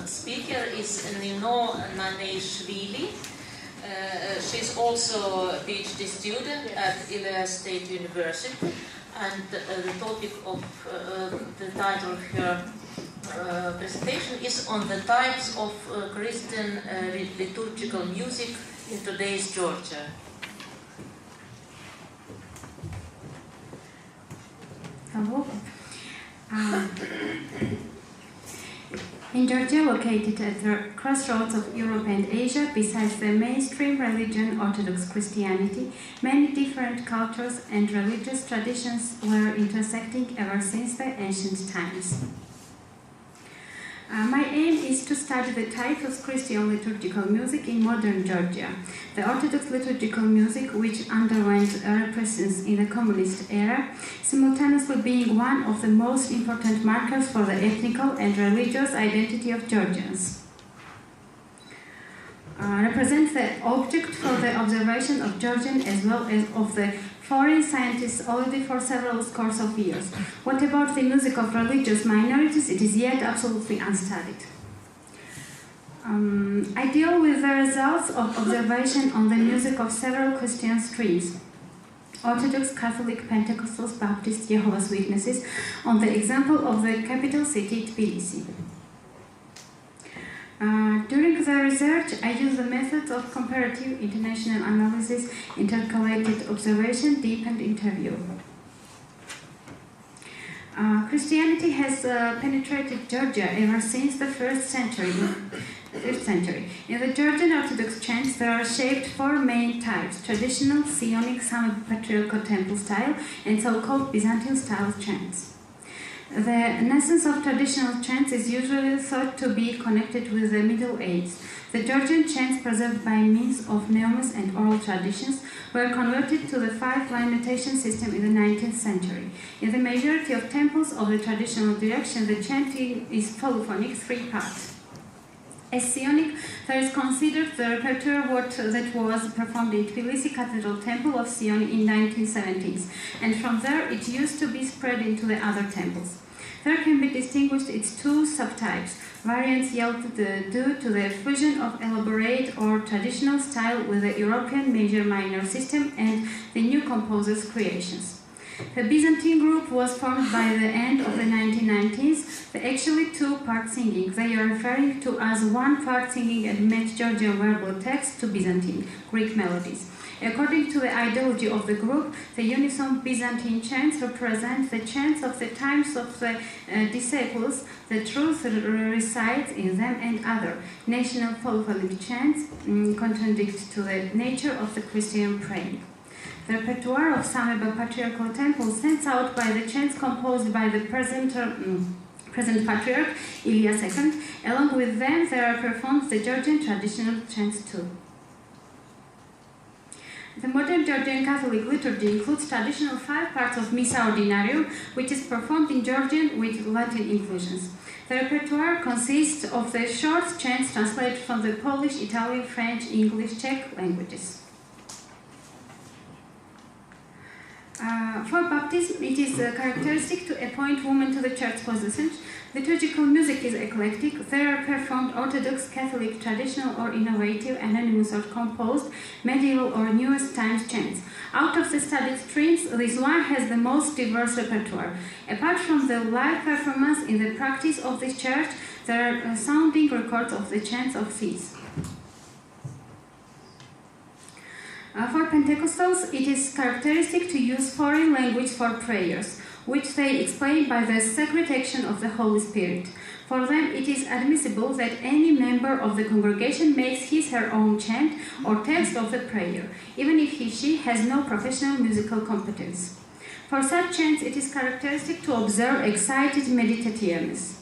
speaker is Nino Naneishvili. She's also a PhD student at Ila State University, and the topic of the title of her presentation is on the types of Christian liturgical music in today's Georgia. Hello. In Georgia, located at the crossroads of Europe and Asia, besides the mainstream religion, Orthodox Christianity, many different cultures and religious traditions were intersecting ever since the ancient times. My aim is to study the type of Christian liturgical music in modern Georgia. The Orthodox liturgical music, which underwent repressions in the communist era, simultaneously being one of the most important markers for the ethnical and religious identity of Georgians. Represents the object for the observation of Georgian as well as of the foreign scientists already for several scores of years. What about the music of religious minorities? It is yet absolutely unstudied. I deal with the results of observation on the music of several Christian streams: Orthodox, Catholic, Pentecostals, Baptists, Jehovah's Witnesses, on the example of the capital city, Tbilisi. During the research, I use the methods of comparative international analysis, intercalated observation, deepened interview. Christianity has penetrated Georgia ever since the 5th century. In the Georgian Orthodox chants, there are shaped four main types: traditional, Sionic, Patriarchal temple style, and so-called Byzantine style chants. The essence of traditional chants is usually thought to be connected with the Middle Ages. The Georgian chants, preserved by means of mnemes and oral traditions, were converted to the 5-line notation system in the 19th century. In the majority of temples of the traditional direction, the chanting is polyphonic, 3 parts. As Sionic, there is considered the repertoire that was performed in Tbilisi Cathedral Temple of Sion in 1970s, and from there it used to be spread into the other temples. There can be distinguished its 2 subtypes, variants yielded due to the fusion of elaborate or traditional style with the European major-minor system and the new composer's creations. The Byzantine group was formed by the end of the 1990s, the actually 2-part singing. They are referring to as 1-part singing and match Georgian verbal text to Byzantine, Greek melodies. According to the ideology of the group, the unison Byzantine chants represent the chants of the times of the disciples. The truth resides in them, and other national polyphonic chants contradict to the nature of the Christian praying. The repertoire of Sameba Patriarchal Temple stands out by the chants composed by the present Patriarch, Ilya II. Along with them, there are performed the Georgian traditional chants too. The modern Georgian Catholic liturgy includes traditional 5 parts of Missa Ordinarium, which is performed in Georgian with Latin inclusions. The repertoire consists of the short chants translated from the Polish, Italian, French, English, Czech languages. For baptism, it is characteristic to appoint women to the church positions. Liturgical music is eclectic. They are performed Orthodox, Catholic, traditional or innovative, anonymous or composed, medieval or newest times chants. Out of the studied streams, this one has the most diverse repertoire. Apart from the live performance in the practice of the church, there are sounding records of the chants of feasts. For Pentecostals, it is characteristic to use foreign language for prayers, which they explain by the sacred action of the Holy Spirit. For them, it is admissible that any member of the congregation makes his/her own chant or text of the prayer, even if he/she has no professional musical competence. For such chants, it is characteristic to observe excited meditativeness.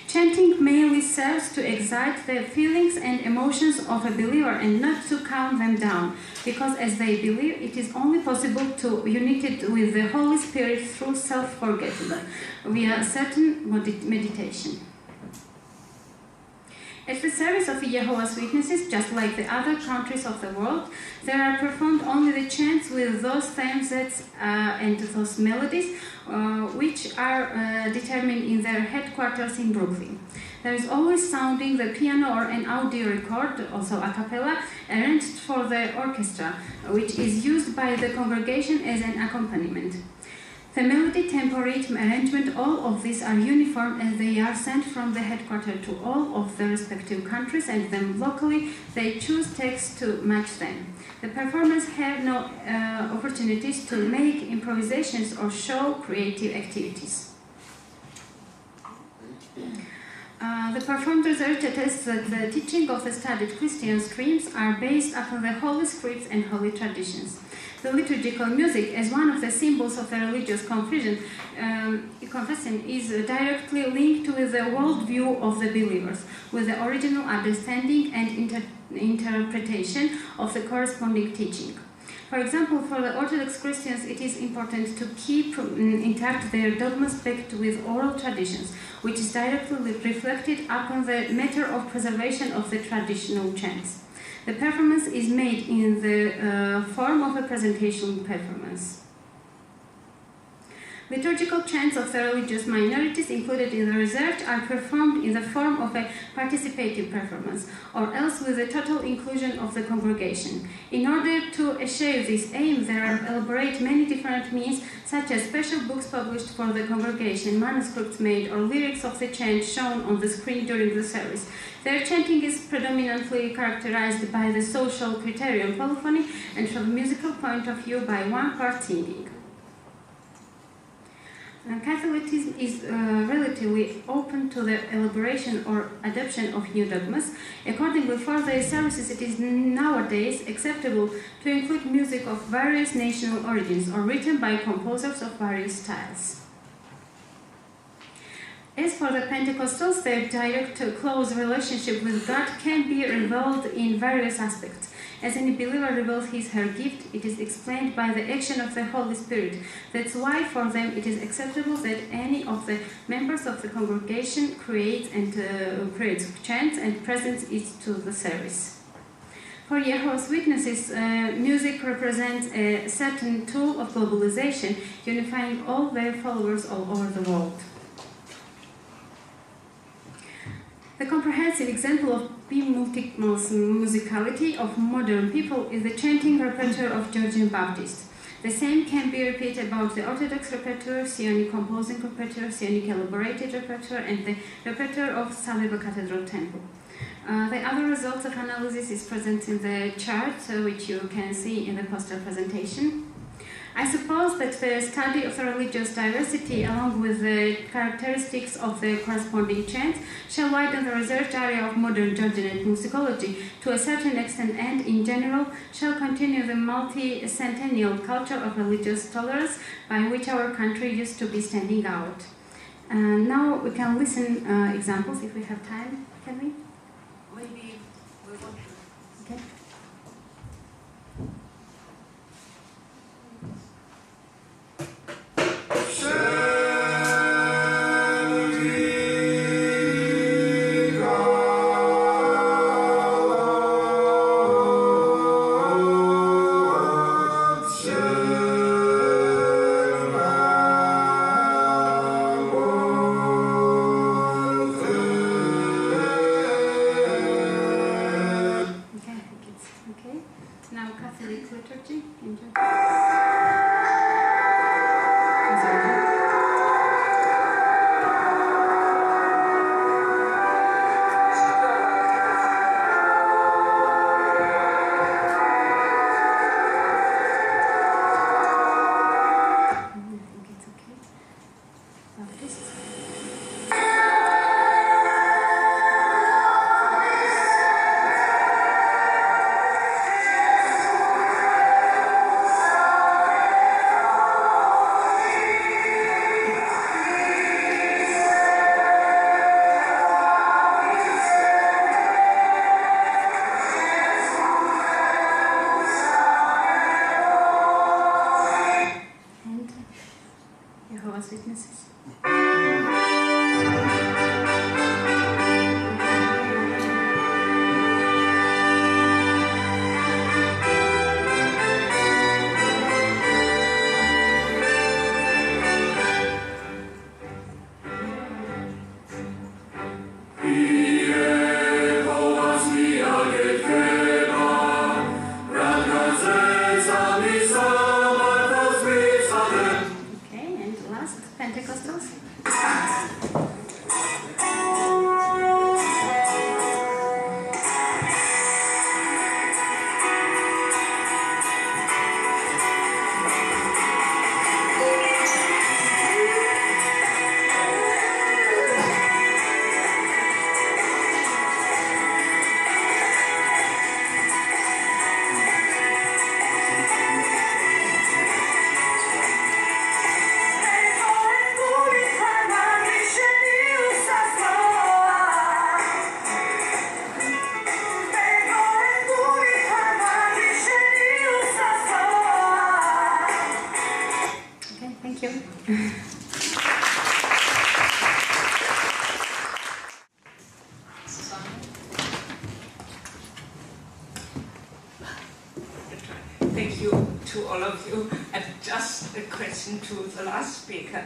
Chanting mainly serves to excite the feelings and emotions of a believer and not to calm them down, because as they believe, it is only possible to unite it with the Holy Spirit through self-forgetting, via certain meditation. At the service of Jehovah's Witnesses, just like the other countries of the world, there are performed only the chants with those themes and those melodies which are determined in their headquarters in Brooklyn. There is always sounding the piano or an audio record, also a cappella, arranged for the orchestra, which is used by the congregation as an accompaniment. The melody, tempo, rhythm, arrangement, all of these are uniform as they are sent from the headquarters to all of the respective countries, and then locally they choose texts to match them. The performers have no opportunities to make improvisations or show creative activities. The performed research attests that the teaching of the studied Christian streams are based upon the holy scripts and holy traditions. The liturgical music, as one of the symbols of the religious confession, is directly linked with the worldview of the believers, with the original understanding and interpretation of the corresponding teaching. For example, for the Orthodox Christians, it is important to keep intact their dogmas backed with oral traditions, which is directly reflected upon the matter of preservation of the traditional chants. The performance is made in the form of a presentation performance. Liturgical chants of the religious minorities included in the research are performed in the form of a participative performance, or else with the total inclusion of the congregation. In order to achieve this aim, there are elaborate many different means, such as special books published for the congregation, manuscripts made, or lyrics of the chant shown on the screen during the service. Their chanting is predominantly characterized by the social criterion polyphony, and from a musical point of view by one part singing. Catholicism is relatively open to the elaboration or adoption of new dogmas. Accordingly, for their services, it is nowadays acceptable to include music of various national origins or written by composers of various styles. As for the Pentecostals, their direct, close relationship with God can be revealed in various aspects. As any believer reveals his or her gift, it is explained by the action of the Holy Spirit. That's why for them it is acceptable that any of the members of the congregation creates chants and presents it to the service. For Jehovah's Witnesses, music represents a certain tool of globalization, unifying all their followers all over the world. The comprehensive example of musicality of modern people is the chanting repertoire of Georgian Baptists. The same can be repeated about the Orthodox repertoire, Sionic composing repertoire, Sionic elaborated repertoire, and the repertoire of Sarajevo Cathedral Temple. The other results of analysis is present in the chart, which you can see in the poster presentation. I suppose that the study of the religious diversity, along with the characteristics of the corresponding chants, shall widen the research area of modern Georgian ethnomusicology to a certain extent, and, in general, shall continue the multi-centennial culture of religious tolerance by which our country used to be standing out. Now we can listen examples if we have time. Can we? Maybe we want to. Okay. Witnesses. all of you. And just a question to the last speaker.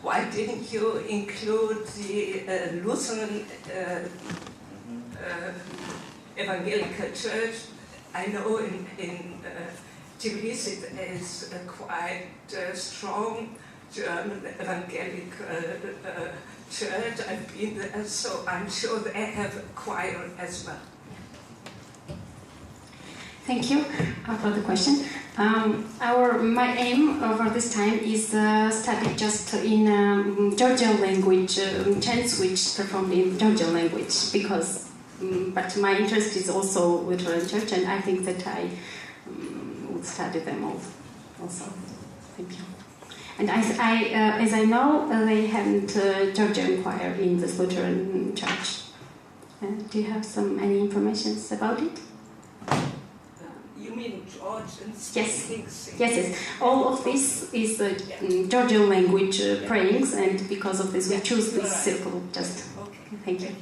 Why didn't you include the Lutheran Evangelical Church? I know in Tbilisi there is a quite strong German Evangelical church. I've been there, so I'm sure they have a choir as well. Thank you for the question. My aim over this time is study just in Georgian language, chants which performed in Georgian language, because but my interest is also Lutheran Church, and I think that I would study them all also. Thank you. And as I know, they haven't Georgian choir in this Lutheran Church. Do you have any information about it? You mean Georgian? Yes. All of this is Georgian language prayings, and because of this we choose this circle. Just thank you.